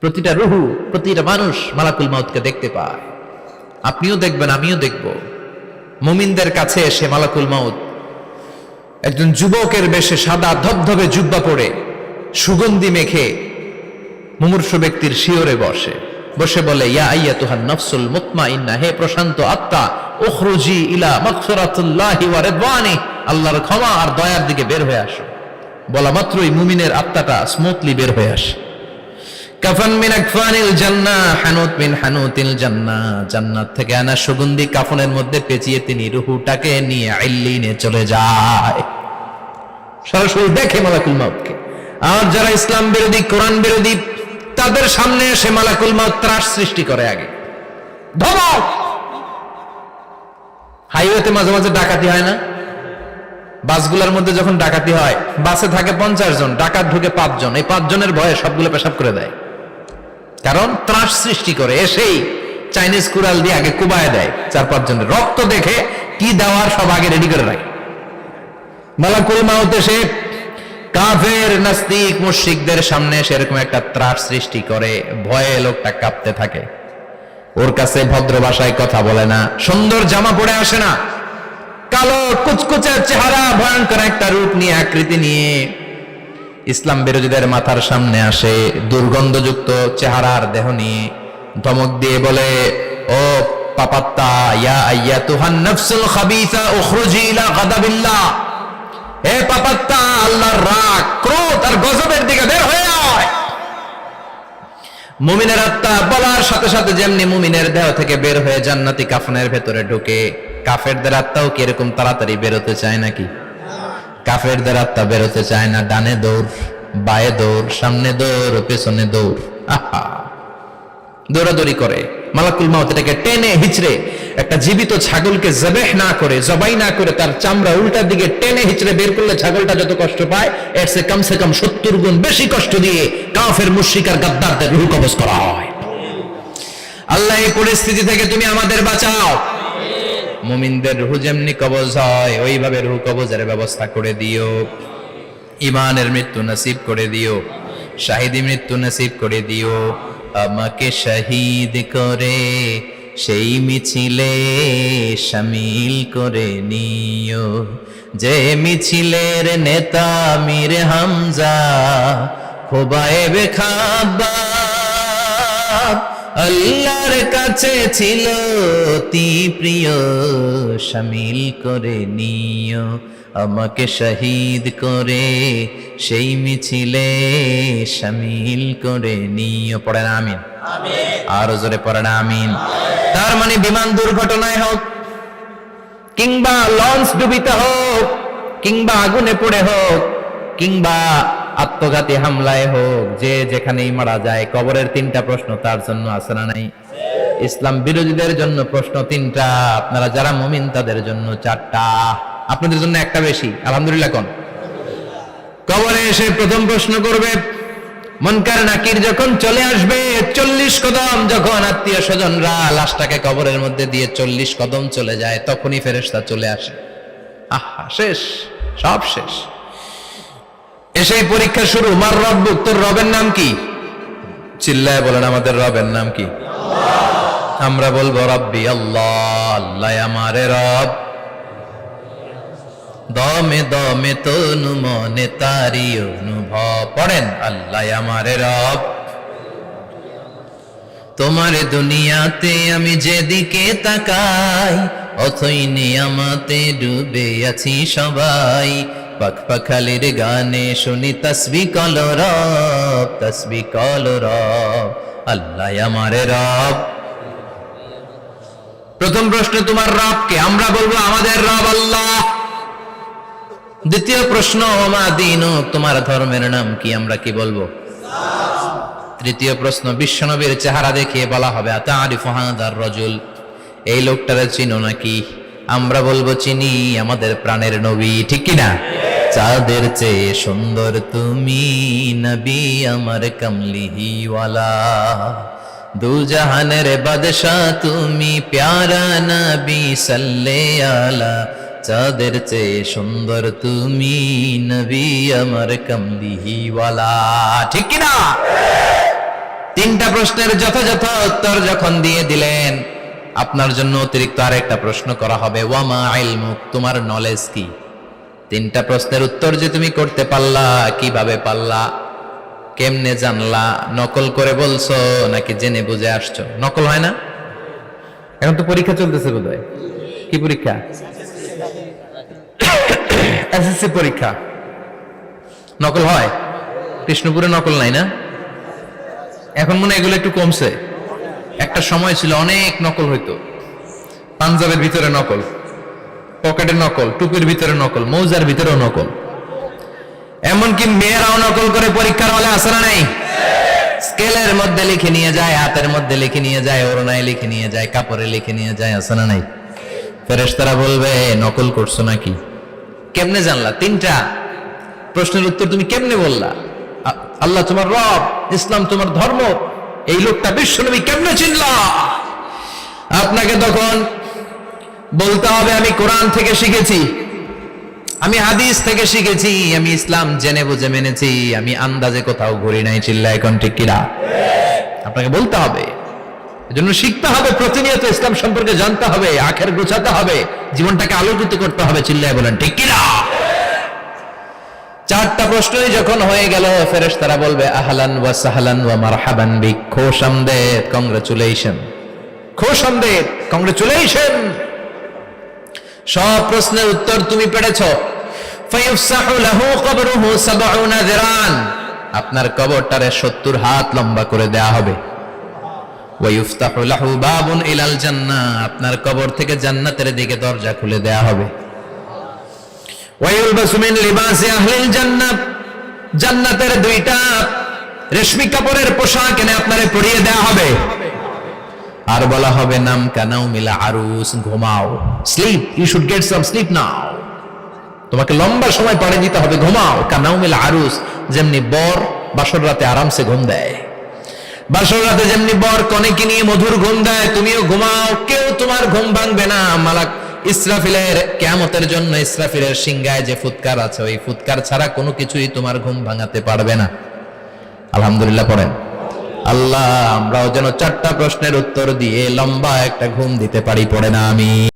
প্রতিটা রুহু, প্রতিটা মানুষ মালাকুল মাউতকে দেখতে পায়। আপনিও দেখবেন, আমিও দেখব। মুমিনদের কাছে এসে মালাকুল মাউত একজন যুবকের বেশে সাদা ধবধবে জুব্বা পরে সুগন্ধি মেখে মুমূর্ষু ব্যক্তির শিয়রে বসে বলে, ইয়া আইয়াতুহান নাফসুল মুতমাইন্নাহ, হে প্রশান্ত আত্মা, উখরুজি ইলা মাগফিরাতুল্লাহি ওয়া রিদওয়ানি, আল্লাহর ক্ষমা আর দয়ার দিকে বের হয়ে আসো। বলা মাত্রই মুমিনের আত্মাটা স্মুথলি বের হয়ে আসে। কাফান মিন আকফানিল জান্নাহ, হানুত মিন হানুতিল জান্নাহ, জান্নাত থেকে আনা সুগন্ধি কাফনের মধ্যে পেঁচিয়ে তিনি রূহটাকে নিয়ে ইল্লিনে চলে যায়। সরাসরি দেখে মালাকুল মাউতকে। আর যারা ইসলাম বিরোধী, কোরআন বিরোধী, তাদের সামনে এসে মালাকুল মাউত ত্রাস সৃষ্টি করে। আগে ধমক। হাইওয়েতে মাঝে মাঝে ডাকাতি হয় না? বাসগুলোর মধ্যে যখন ডাকাতি হয়, বাসে থাকে 50 জন, ডাকাত ঢুকে 5 জন। এই 5 জনের ভয়ে সবগুলো পেশাব করে দেয়, কারণ ত্রাস সৃষ্টি করে। এসেই চাইনিজ কুড়াল দিয়ে আগে কুবায় দেয় 4-5 জনের। রক্ত দেখে কি দেওয়ার সব আগে রেডি করে রাখে। মালাকুল মাউত এসে কাফের, নাস্তিক, মুশরিকদের সামনে সেরকম একটা ত্রাস সৃষ্টি করে। ভয়ে লোকটা কাঁপতে থাকে। ওর কাছে ভদ্র ভাষায় কথা বলে না, সুন্দর জামা পরে আসে না, কালো কুচকুচে চেহারা, ভয়ঙ্কর একটা রূপ নিয়ে, আকৃতি নিয়ে ইসলাম বিরোধীদের মাথার সামনে আসে। দুর্গন্ধযুক্ত চেহারার দেহ নিয়ে ধমক দিয়ে বলে, ও পাপাত্তা, ইয়া আইয়াতুহান নাফসুল খাবিসা উখরুজি ইলা গাদাবিল্লাহ, হে পাপাত্তা, আল্লাহর রাগ, ক্রোধ আর গজবের দিকে বের হয়ে আয়। মুমিনের আত্মা বলার সাথে সাথে যেমনি মুমিনের দেহ থেকে বের হয়ে জান্নাতি কাফনের ভেতরে ঢুকে, কাফেরদের আত্মাও কি এরকম তাড়াতাড়ি বেরোতে চায় নাকি? কাফেরদের আত্মা বেরোতে চায় না। ডানে দৌড়, বায়ে দৌড়, সামনে দৌড়, পেছনে দৌড়, আহা, দৌড়াদৌড়ি করে। মালাকুল মাউত এটাকে টেনে হিচড়ে, একটা জীবিত ছাগলকে জবাই না করে তার চামড়া উল্টার দিকে টেনে হিচড়ে বের করলে ছাগলটা যত কষ্ট পায়, এর চেয়ে কমসে কম 70 গুণ বেশি কষ্ট দিয়ে কাফের, মুশরিক আর গাদ্দারদের রূহ কবজ করা হয়। আল্লাহ, এই পরিস্থিতি থেকে তুমি আমাদের বাঁচাও। মুমিনদের রূহ যেমনি কবজ হয়, ওইভাবে রূহ কবজের ব্যবস্থা করে দিও। ঈমানের মৃত্যু নসিব করে দিও, শাহিদি মৃত্যু নসিব করে দিও। আমাকে শহীদ করে সেই মিছিলে শামিল করে নিও, যে মিছিলের নেতা মীর হামজা, খোবায়েবে খাব্বাব, আল্লাহর কাছে ছিল অতি প্রিয়, শামিল করে নিও। আমাকে শহীদ করে সেই মিছিলে শামিল করে নিও। পড়েন আমিন। আরো জোরে পড়েন আমিন। তার মানে বিমান দুর্ঘটনায় হোক, কিংবা লঞ্চ ডুবিতে হোক, কিংবা আগুনে পড়ে হোক, কিংবা আত্মঘাতী হামলায় হোক, যে যেখানেই মারা যায়, কবরের 3টা প্রশ্ন তার জন্য আছে না নাই? ইসলাম বিরোধীদের জন্য প্রশ্ন 3টা, আপনারা যারা মুমিন তাদের জন্য 4টা। আপনাদের জন্য একটা বেশি, আলহামদুলিল্লাহ। কোন কবরে এসে প্রথম প্রশ্ন করবে, মুনকার নাকির যখন চলে আসবে, 40 কদম যখন আত্মীয় স্বজনরা লাশটাকে কবরের মধ্যে দিয়ে 40 কদম চলে যায়, তখনই ফেরেশতা চলে আসে। আহা, শেষ, সব শেষ। এসেই পরীক্ষা শুরু। মার রব্বুক, তোর রবের নাম কি? চিল্লায় বলেন, আমাদের রবের নাম কি? আমরা বলবো রব্বি আল্লাহ, আল্লাহ আমারে রব। দমে দমে তনু মনে তারি অনুভব। পড়েন, আল্লাহ আমারে রব। তোমার দুনিয়াতে আমি যেদিকে তাকাই, অথই নিয়ামতে ডুবে আছি সবাই। পাখপাখালির গানে শুনি তসবিহ কলো রব, তসবিহ কলো রব, আল্লাহ আমারে রব। প্রথম প্রশ্ন, তোমার রব কে? আমরা বলবো আমাদের রব আল্লাহ। দ্বিতীয় প্রশ্ন, ওমা দীনুক, তোমার ধর্মের নাম কি? আমরা কি বলবো? তৃতীয় প্রশ্ন, বিশ্বনবীর চেহারা দেখিয়ে বলা হবে, আতারিফু হাদার রাজুল, এই লোকটারে চিনো নাকি? আমরা বলবো চিনি, আমাদের প্রাণের নবী, ঠিক কি না? চাঁদের চেয়ে সুন্দর তুমি নবী আমার কমলিহিওয়ালা, দু জাহানের বাদশা তুমি প্যারা নবী সাল্লে আলা, চাঁদের চেয়ে সুন্দর তুমি নবী আমার কমলিহিওয়ালা, ঠিক কি না? তিনটা প্রশ্নের যথাযথ উত্তর যখন দিয়ে দিলেন, আপনার জন্য অতিরিক্ত আরেকটা প্রশ্ন করা হবে, ওয়ামা ইলমুক, তোমার নলেজ কি? তিনটা প্রশ্নের উত্তর যে তুমি করতে পারলা, কিভাবে পারলা, কেমনে জানলা? নকল করে বলছো নাকি জেনে বুঝে আসছো? নকল হয় না? এখন তো পরীক্ষা চলতেছে বোধহয়। কি পরীক্ষা? এসএসসি পরীক্ষা। নকল হয়? কৃষ্ণপুরে নকল নাই না? এখন মনে হয় এগুলো একটু কমছে। একটা সময় ছিল অনেক নকল হইতো। পাঞ্জাবের ভিতরে নকল, পকেটের নকল, টুপির ভিতরে নকল, মৌজার ভিতরেও নকল, এমনকি মেয়েরাও নকল করে পরীক্ষার হলে আসে না নাই? স্কেলের মধ্যে লিখে নিয়ে যায়, হাতের মধ্যে লিখে নিয়ে যায়, ওড়নায় লিখে নিয়ে যায়, কাপড়ে লিখে নিয়ে যায়, আসে না নাই? ফেরেশতারা বলবে নকল করছো নাকি? কেমনে জানলা? তিনটা প্রশ্নের উত্তর তুমি কেমনে বললা? আল্লাহ তোমার রব, ইসলাম তোমার ধর্ম, এই লোকটা বিশ্বনবী, কেমনে চিনলা? আপনাকে তখন বলতে হবে আমি কোরআন থেকে শিখেছি, আমি হাদিস থেকে শিখেছি, আমি ইসলাম জেনে বুঝে মেনেছি, আমি আন্দাজে কোথাও ঘুরি নাই। চিল্লায় এখন ঠিক কিনা? আপনাকে বলতে হবে। এজন্য শিখতে হবে, প্রতিনিয়ত ইসলাম সম্পর্কে জানতে হবে, আখের গোছাতে হবে, জীবনটাকে আলোকিত করতে হবে। চিল্লায় বলেন ঠিক কিনা? চারটা প্রশ্নই যখন হয়ে গেল, ফেরেশতারা বলবে আহলান ওয়া সাহলান ওয়া মারহাবান বিক, খোশামদেদ, কংগ্রাচুলেশন, খোশামদেদ, কংগ্রাচুলেশন, সব প্রশ্নের উত্তর তুমি পেরেছো। ফায়ুফসাহু লাহু কবরুহু ৭০ যিরান, আপনার কবরটারে ৭০ হাত লম্বা করে দেয়া হবে। ওয়া ইফতাহু লাহু বাবুন ইলাল জান্নাহ, আপনার কবর থেকে জান্নাতের দিকে দরজা খুলে দেয়া হবে। ওয়া ইউলবাসু মিন লিবাসি আহলিল জান্নাহ, জান্নাতের দুইটা রেশমি কাপড়ের পোশাক এনে আপনারে পরিয়ে দেয়া হবে। আর বলা হবে নাম কানাও মিলা আরুস, ঘুমাও, sleep, you should get some sleep now, তোমাকে লম্বা সময় পাড়ে দিতে হবে, ঘুমাও। কানাও মিলা আরুস, যেমনি বর বাসর রাতে আরামসে ঘুম দেয়, বাসর রাতে যেমনি বর কনেকে নিয়ে মধুর ঘুম দেয়, তুমিও ঘুমাও, কেউ তোমার ঘুম ভাঙবে না। মালাক ইসরাফিলের কিয়ামতের জন্য ইসরাফিলের সিংহায় যে ফুৎকার আছে, ওই ফুৎকার ছাড়া কোনো কিছুই তোমার ঘুম ভাঙাতে পারবে না। আলহামদুলিল্লাহ পড়েন। আল্লাহ আমরাও যেন চারটা প্রশ্নের উত্তর দিয়ে লম্বা একটা ঘুম দিতে পারি, পড়ে না আমি।